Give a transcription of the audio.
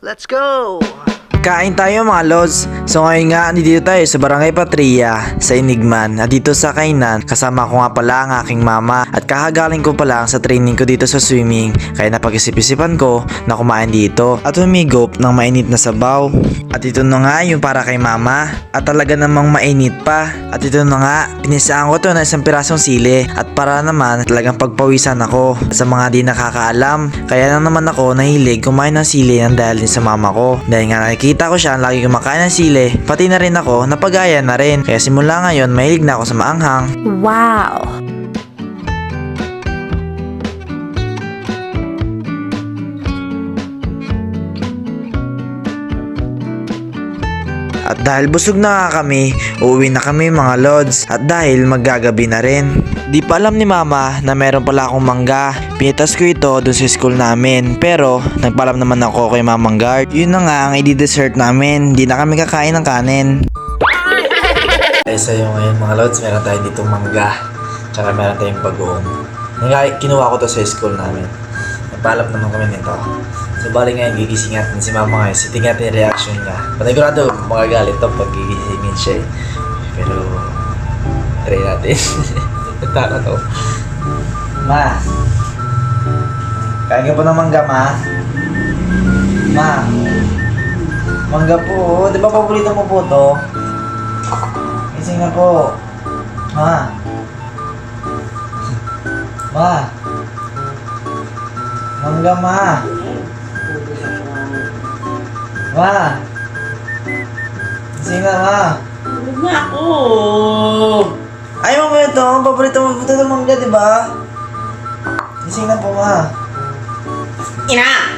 Let's go! Kain tayo mga lods. So ngayon nga, nandito tayo sa Barangay Patria sa Inigman. At dito sa kainan, kasama ko nga pala ang aking mama. At kakagaling ko pa lang sa training ko dito sa swimming. Kaya napag-isip-isipan ko na kumain dito at humigop ng mainit na sabaw. At ito na nga yung para kay mama. At talaga namang mainit pa. At ito na nga, pinisaan ko to na isang pirasong sili. At para naman talagang pagpawisan ako. Sa mga di nakakaalam, kaya lang naman ako nahilig kumain ng sili ng dahil din sa mama ko. Dahil nga nakikita ko siya lagi kumakain ng sili, pati na rin ako napagaya na rin. Kaya simula ngayon mahilig na ako sa maanghang. Wow! At dahil busog na nga kami, uuwi na kami mga lods. At dahil maggagabi na rin. Di pa alam ni mama na meron pala akong mangga. Pinitas ko ito dun sa school namin. Pero nagpaalam naman ako kay mamang guard. Yun na nga ang i-dessert namin. Di na kami kakain ng kanin. Sa'yo ngayon mga lods, meron tayo dito mangga. Tsaka meron tayong bagoong. Kinuha ko to sa school namin. Nagpaalam naman kami nito. So bali ngayon gigising natin si mama ngayon. So tingnan natin yung reaction niya. Panigurado magagalit to pag gigisingin siya eh. Pero try natin. Taka to. Ma, kain ka po ng mangga, ma? Ma, mangga po. Di ba paborito mo po to? Gising na po. Ma. Ma. Mangga, ma. Ma. Gising na, ma. Tulog na ako! Ayaw mo ito, ang paborito mo ito ng mangga, di ba? Gising na po, ma. Ina!